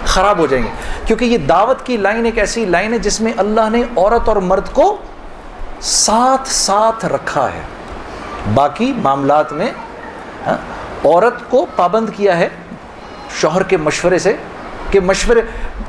خراب ہو جائیں گے. کیونکہ یہ دعوت کی لائن ایک ایسی لائن ہے جس میں اللہ نے عورت اور مرد کو ساتھ ساتھ رکھا ہے. باقی معاملات میں عورت کو پابند کیا ہے شوہر کے مشورے سے کہ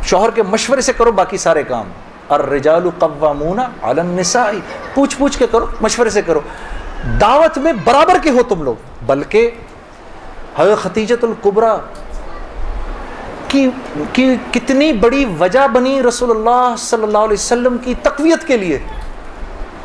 شوہر کے مشورے سے کرو باقی سارے کام. الرجال قوامون علی النساء، پوچھ پوچھ کے کرو، مشورے سے کرو. دعوت میں برابر کے ہو تم لوگ. بلکہ حضرت خدیجۃ الکبریٰ کی کتنی بڑی وجہ بنی رسول اللہ صلی اللہ علیہ وسلم کی تقویت کے لیے.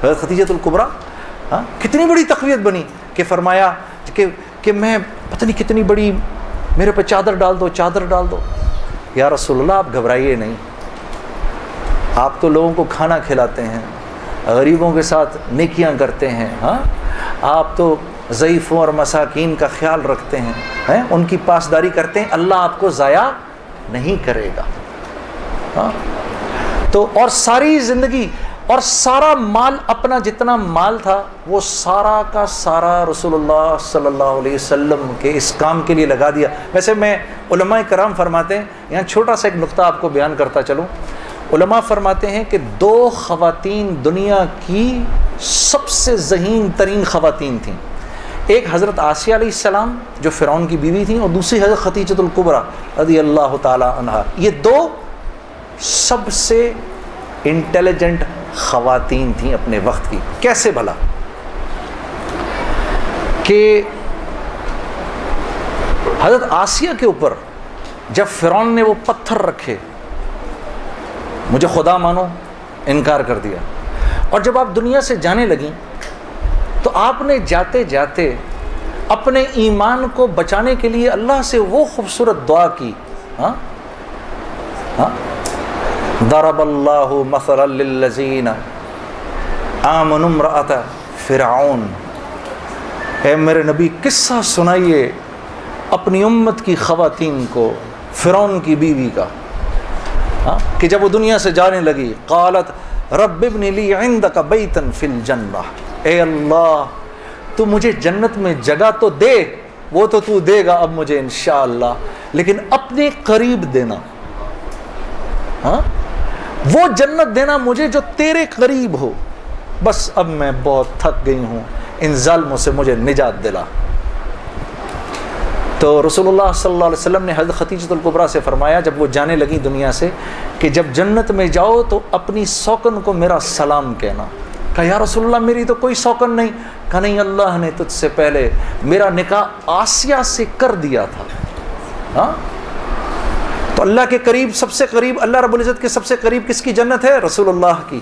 حضرت خدیجۃ الکبریٰ کتنی بڑی تقویت بنی کہ فرمایا کہ میں پتہ نہیں کتنی بڑی، میرے پہ چادر ڈال دو، چادر ڈال دو. یا رسول اللہ آپ گھبرائیے نہیں، آپ تو لوگوں کو کھانا کھلاتے ہیں، غریبوں کے ساتھ نیکیاں کرتے ہیں، آپ تو ضعیفوں اور مساکین کا خیال رکھتے ہیں، ان کی پاسداری کرتے ہیں، اللہ آپ کو ضائع نہیں کرے گا. تو اور ساری زندگی اور سارا مال، اپنا جتنا مال تھا وہ سارا کا سارا رسول اللہ صلی اللہ علیہ وسلم کے اس کام کے لیے لگا دیا. ویسے میں علماء کرام فرماتے ہیں، یہاں چھوٹا سا ایک نقطہ آپ کو بیان کرتا چلوں. علماء فرماتے ہیں کہ 2 خواتین دنیا کی سب سے ذہین ترین خواتین تھیں. ایک حضرت آسیہ علیہ السلام جو فرعون کی بیوی تھیں، اور دوسری حضرت خدیجۃ الکبریٰ رضی اللہ تعالی عنہا. یہ 2 سب سے انٹیلیجنٹ خواتین تھیں اپنے وقت کی. کیسے بھلا؟ کہ حضرت آسیہ کے اوپر جب فرعون نے وہ پتھر رکھے، مجھے خدا مانو، انکار کر دیا، اور جب آپ دنیا سے جانے لگیں تو آپ نے جاتے جاتے اپنے ایمان کو بچانے کے لیے اللہ سے وہ خوبصورت دعا کی. ضرب اللہ مثلا للذین آمنوا امرأۃ فرعون. اے میرے نبی قصہ سنائیے اپنی امت کی خواتین کو فرعون کی بیوی کا، کہ جب وہ دنیا سے جانے لگی، قالت رب ابن لی عندک بیتا فی الجنہ. اے اللہ تو مجھے جنت میں جگہ تو دے، وہ تو دے گا اب مجھے انشاءاللہ، لیکن اپنے قریب دینا. وہ جنت دینا مجھے جو تیرے قریب ہو. بس اب میں بہت تھک گئی ہوں، ان ظالموں سے مجھے نجات دلا. تو رسول اللہ صلی اللہ علیہ وسلم نے حضرت خدیجۃ الکبریٰ سے فرمایا جب وہ جانے لگی دنیا سے کہ جب جنت میں جاؤ تو اپنی سوکن کو میرا سلام کہنا. کہا یا رسول اللہ میری تو کوئی سوکن نہیں. کہا نہیں، اللہ نے تجھ سے پہلے میرا نکاح آسیہ سے کر دیا تھا. تو اللہ کے قریب، سب سے قریب، اللہ رب العزت کے سب سے قریب کس کی جنت ہے؟ رسول اللہ کی.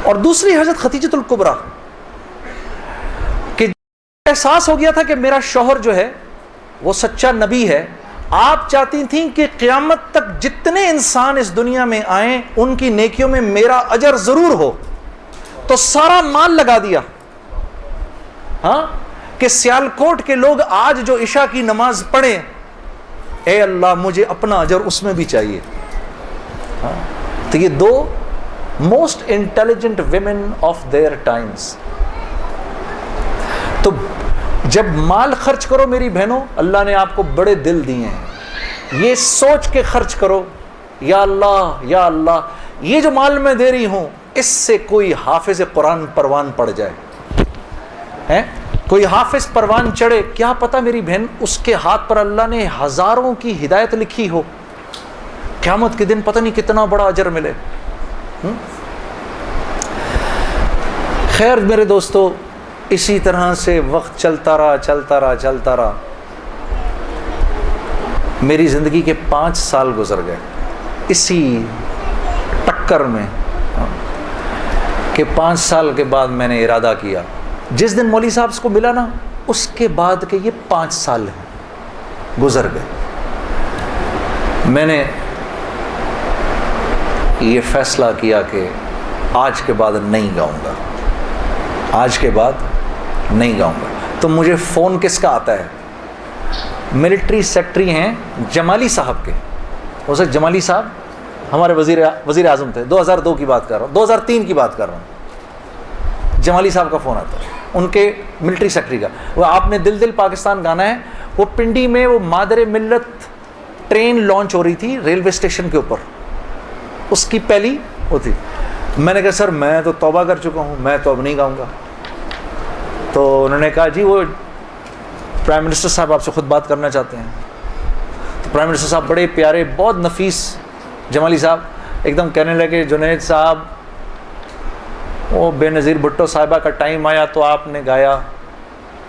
اور دوسری حضرت خدیجۃ الکبریٰ کہ احساس ہو گیا تھا کہ میرا شوہر جو ہے وہ سچا نبی ہے. آپ چاہتی تھیں کہ قیامت تک جتنے انسان اس دنیا میں آئیں ان کی نیکیوں میں میرا اجر ضرور ہو. تو سارا مال لگا دیا کہ سیالکوٹ کے لوگ آج جو عشاء کی نماز پڑھیں، اے اللہ مجھے اپنا اجر اس میں بھی چاہیے. تو یہ 2 most intelligent women of their times. تو جب مال خرچ کرو میری بہنوں، اللہ نے آپ کو بڑے دل دیے ہیں، یہ سوچ کے خرچ کرو یا اللہ یا اللہ یہ جو مال میں دے رہی ہوں اس سے کوئی حافظ قرآن پروان پڑ جائے، کوئی حافظ پروان چڑھے، کیا پتہ میری بہن اس کے ہاتھ پر اللہ نے ہزاروں کی ہدایت لکھی ہو، قیامت کے دن پتہ نہیں کتنا بڑا اجر ملے. خیر میرے دوستو، اسی طرح سے وقت چلتا رہا. میری زندگی کے 5 سال گزر گئے اسی ٹکر میں کہ 5 سال کے بعد میں نے ارادہ کیا، جس دن مولوی صاحب کو ملا نا اس کے بعد کہ یہ 5 سال ہیں گزر گئے، میں نے یہ فیصلہ کیا کہ آج کے بعد نہیں گاؤں گا، آج کے بعد نہیں گاؤں گا. تو مجھے فون کس کا آتا ہے؟ ملٹری سیکٹری ہیں جمالی صاحب کے. وہ سر جمالی صاحب ہمارے وزیر اعظم تھے، 2002 کی بات کر رہا ہوں، 2003 کی بات کر رہا ہوں. جمالی صاحب کا فون آتا ہے، ان کے ملٹری سیکٹری کا. وہ آپ نے دل دل پاکستان گانا ہے، وہ پنڈی میں وہ مادر ملت ٹرین لانچ ہو رہی تھی ریلوے اسٹیشن کے اوپر, اس کی پہلی ہوتی. میں نے کہا سر میں تو توبہ کر چکا ہوں, میں تو اب نہیں گاؤں گا. تو انہوں نے کہا جی وہ پرائم منسٹر صاحب آپ سے خود بات کرنا چاہتے ہیں. تو پرائم منسٹر صاحب بڑے پیارے, بہت نفیس جمالی صاحب, ایک دم کہنے لگے جنید صاحب وہ بے نظیر بھٹو صاحبہ کا ٹائم آیا تو آپ نے گایا,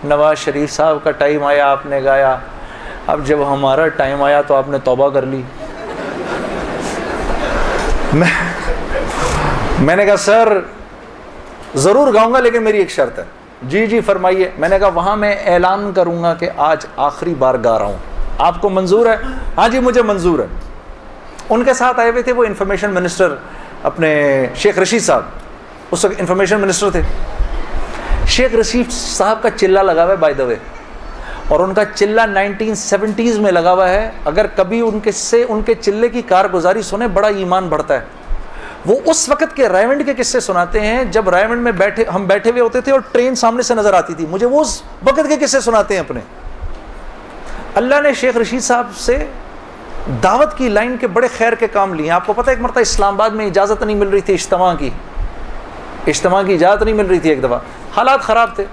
نواز شریف صاحب کا ٹائم آیا آپ نے گایا, اب جب ہمارا ٹائم آیا تو آپ نے توبہ کر لی. میں نے کہا سر ضرور گاؤں گا لیکن میری ایک شرط ہے. جی جی فرمائیے. میں نے کہا وہاں میں اعلان کروں گا کہ آج آخری بار گا رہا ہوں, آپ کو منظور ہے؟ ہاں جی مجھے منظور ہے. ان کے ساتھ آئے ہوئے تھے وہ انفارمیشن منسٹر اپنے شیخ رشید صاحب, اس وقت انفارمیشن منسٹر تھے. شیخ رشید صاحب کا چلہ لگا ہوا ہے بائی دا وے, اور ان کا چلہ 1970s میں لگا ہوا ہے. اگر کبھی ان کے چلے کی کارگزاری سنیں بڑا ایمان بڑھتا ہے. وہ اس وقت کے رائمنڈ کے قصے سناتے ہیں جب رائمنڈ میں ہم بیٹھے ہوئے ہوتے تھے اور ٹرین سامنے سے نظر آتی تھی. مجھے وہ اس وقت کے قصے سناتے ہیں اپنے. اللہ نے شیخ رشید صاحب سے دعوت کی لائن کے بڑے خیر کے کام لیے. آپ کو پتہ ہے ایک مرتبہ اسلام آباد میں اجازت نہیں مل رہی تھی اجتماع کی اجازت نہیں مل رہی تھی. ایک دفعہ حالات خراب تھے,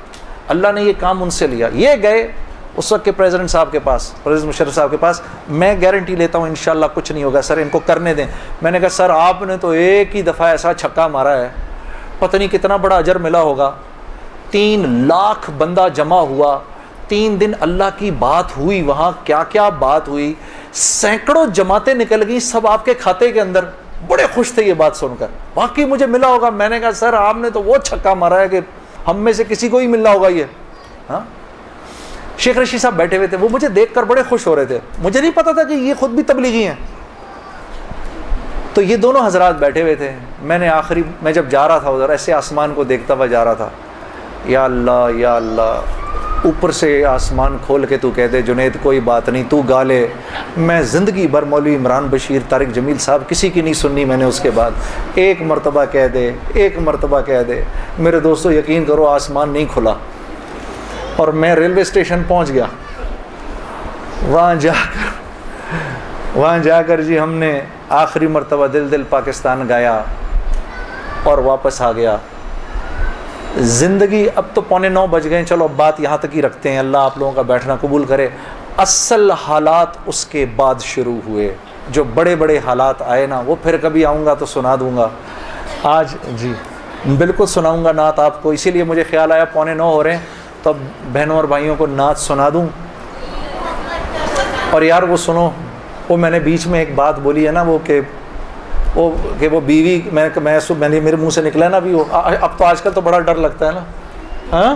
اللہ نے یہ کام ان سے لیا. یہ گئے اس وقت کے پریزیڈنٹ صاحب کے پاس, پریزیڈنٹ مشرف صاحب کے پاس. میں گارنٹی لیتا ہوں انشاءاللہ کچھ نہیں ہوگا سر, ان کو کرنے دیں. میں نے کہا سر آپ نے تو ایک ہی دفعہ ایسا چھکا مارا ہے, پتہ نہیں کتنا بڑا اجر ملا ہوگا. 3 لاکھ بندہ جمع ہوا, 3 دن اللہ کی بات ہوئی, وہاں کیا کیا بات ہوئی, سینکڑوں جماعتیں نکل گئی سب آپ کے کھاتے کے اندر. بڑے خوش تھے یہ بات سن کر, واقعی مجھے ملا ہوگا. میں نے کہا سر آپ نے تو وہ چھکا مارا ہے کہ ہم میں سے کسی کو ہی ملنا ہوگا یہ. ہاں شیخ رشید صاحب بیٹھے ہوئے تھے, وہ مجھے دیکھ کر بڑے خوش ہو رہے تھے. مجھے نہیں پتا تھا کہ یہ خود بھی تبلیغی ہیں. تو یہ دونوں حضرات بیٹھے ہوئے تھے. میں جب جا رہا تھا ادھر ایسے آسمان کو دیکھتا ہوا جا رہا تھا. یا اللہ, اوپر سے آسمان کھول کے تو کہہ دے جنید کوئی بات نہیں تو گا لے. میں زندگی بھر مولوی عمران بشیر, طارق جمیل صاحب کسی کی نہیں سننی میں نے. اس کے بعد ایک مرتبہ کہہ دے. میرے دوستو یقین کرو آسمان نہیں کھلا, اور میں ریلوے اسٹیشن پہنچ گیا. وہاں جا کر جی ہم نے آخری مرتبہ دل پاکستان گایا اور واپس آ گیا. زندگی اب تو 8:45 بج گئے, چلو اب بات یہاں تک ہی رکھتے ہیں, اللہ آپ لوگوں کا بیٹھنا قبول کرے. اصل حالات اس کے بعد شروع ہوئے, جو بڑے حالات آئے نا وہ پھر کبھی آؤں گا تو سنا دوں گا. آج جی بالکل سناؤں گا نعت آپ کو, اسی لیے مجھے خیال آیا 8:45 ہو رہے ہیں تو اب بہنوں اور بھائیوں کو نعت سنا دوں. اور یار وہ سنو, وہ میں نے بیچ میں ایک بات بولی ہے نا وہ کہ وہ بیوی, میں میرے منہ سے نکلا ہے نا ابھی, اب تو آج کل تو بڑا ڈر لگتا ہے نا. ہاں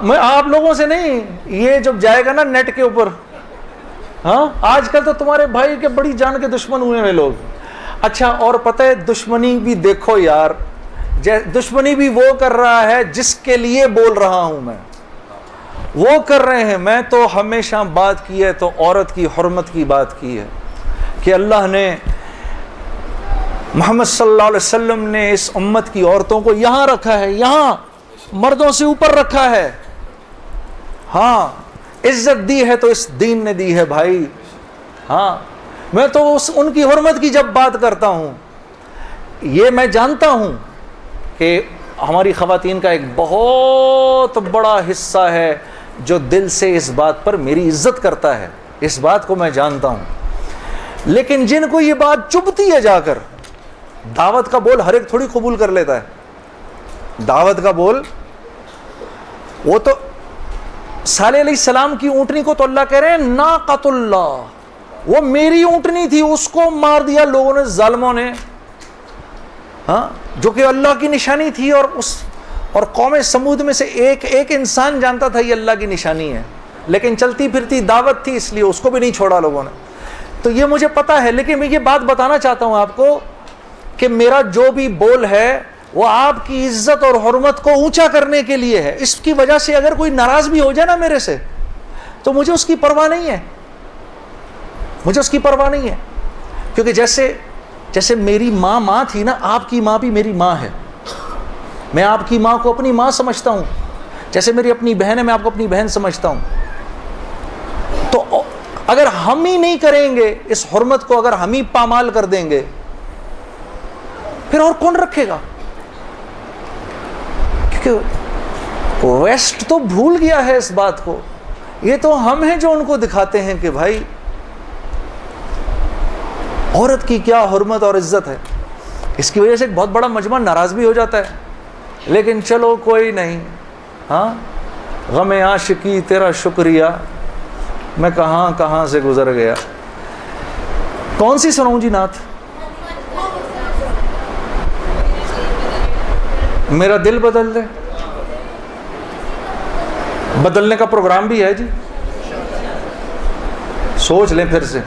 میں آپ لوگوں سے نہیں, یہ جب جائے گا نا نیٹ کے اوپر, ہاں آج کل تو تمہارے بھائی کے بڑی جان کے دشمن ہوئے ہیں لوگ. اچھا اور پتہ ہے دشمنی بھی دیکھو یار, دشمنی بھی وہ کر رہا ہے جس کے لیے بول رہا ہوں میں, وہ کر رہے ہیں. میں تو ہمیشہ بات کی ہے تو عورت کی حرمت کی بات کی ہے کہ اللہ نے محمد صلی اللہ علیہ وسلم نے اس امت کی عورتوں کو یہاں رکھا ہے, یہاں مردوں سے اوپر رکھا ہے. ہاں عزت دی ہے تو اس دین نے دی ہے بھائی. ہاں میں تو ان کی حرمت کی جب بات کرتا ہوں, یہ میں جانتا ہوں کہ ہماری خواتین کا ایک بہت بڑا حصہ ہے جو دل سے اس بات پر میری عزت کرتا ہے, اس بات کو میں جانتا ہوں. لیکن جن کو یہ بات چبھتی ہے جا کر, دعوت کا بول ہر ایک تھوڑی قبول کر لیتا ہے. دعوت کا بول, وہ تو صالح علیہ السلام کی اونٹنی کو تو اللہ کہہ رہے ہیں ناقۃ اللہ, وہ میری اونٹنی تھی, اس کو مار دیا لوگوں نے, ظالموں نے, ہاں جو کہ اللہ کی نشانی تھی. اور قوم سمود میں سے ایک انسان جانتا تھا یہ اللہ کی نشانی ہے, لیکن چلتی پھرتی دعوت تھی اس لیے اس کو بھی نہیں چھوڑا لوگوں نے. تو یہ مجھے پتا ہے, لیکن میں یہ بات بتانا چاہتا ہوں آپ کو کہ میرا جو بھی بول ہے وہ آپ کی عزت اور حرمت کو اونچا کرنے کے لیے ہے. اس کی وجہ سے اگر کوئی ناراض بھی ہو جائے نا میرے سے تو مجھے اس کی پرواہ نہیں ہے, مجھے اس کی پرواہ نہیں ہے. کیونکہ جیسے میری ماں تھی نا, آپ کی ماں بھی میری ماں ہے. میں آپ کی ماں کو اپنی ماں سمجھتا ہوں, جیسے میری اپنی بہن ہے میں آپ کو اپنی بہن سمجھتا ہوں. تو اگر ہم ہی نہیں کریں گے اس حرمت کو، اگر ہم ہی پامال کر دیں گے، پھر اور کون رکھے گا؟ کیونکہ ویسٹ تو بھول گیا ہے اس بات کو، یہ تو ہم ہیں جو ان کو دکھاتے ہیں کہ بھائی عورت کی کیا حرمت اور عزت ہے۔ اس کی وجہ سے ایک بہت بڑا مجمع ناراض بھی ہو جاتا ہے، لیکن چلو کوئی نہیں، ہاں غم عاشقی تیرا شکریہ، میں کہاں کہاں سے گزر گیا۔ کون سی سناؤں جی نعت؟ میرا دل بدل دے، بدلنے کا پروگرام بھی ہے جی، سوچ لیں پھر سے،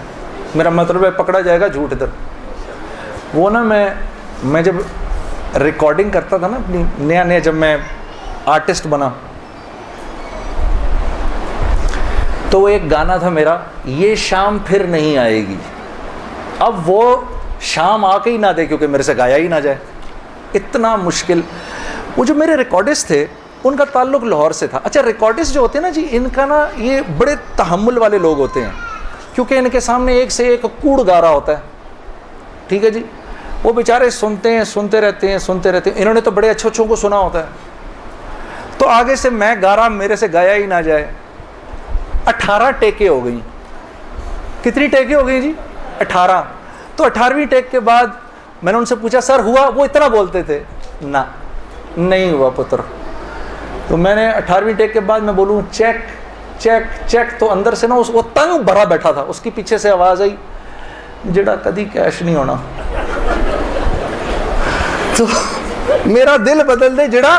میرا مطلب ہے پکڑا جائے گا جھوٹ ادھر۔ وہ نا میں جب ریکارڈنگ کرتا تھا نا اپنی، نیا جب میں آرٹسٹ بنا، تو وہ ایک گانا تھا میرا، یہ شام پھر نہیں آئے گی۔ اب وہ شام آ کے ہی نہ دے کیونکہ میرے سے گایا ہی نہ جائے، اتنا مشکل۔ وہ جو میرے ریکارڈسٹ تھے ان کا تعلق لاہور سے تھا۔ اچھا ریکارڈسٹ جو ہوتے ہیں نا جی، ان کا نا یہ بڑے تحمل والے لوگ ہوتے ہیں، کیونکہ ان کے سامنے ایک سے ایک کوڑ گا رہا ہوتا ہے، ٹھیک ہے جی۔ وہ بیچارے سنتے رہتے ہیں۔ انہوں نے تو بڑے اچھوں کو سنا ہوتا ہے، تو آگے سے میں گا رہا، میرے سے گایا ہی نہ جائے۔ 18 ٹیکیں ہو گئیں۔ کتنی ٹیکیں ہو گئی جی؟ 18۔ تو 18ویں ٹیک کے بعد میں نے ان سے پوچھا سر ہوا؟ وہ اتنا بولتے تھے، نہ نہیں ہوا پتر۔ تو میں نے 18ویں ٹیک کے بعد میں بولوں چیک چیک چیک، تو اندر سے نا وہ تنگ بھرا بیٹھا تھا، اس کی پیچھے سے آواز آئی، جڑا کدی کیش نہیں ہونا۔ تو میرا دل بدل دے جڑا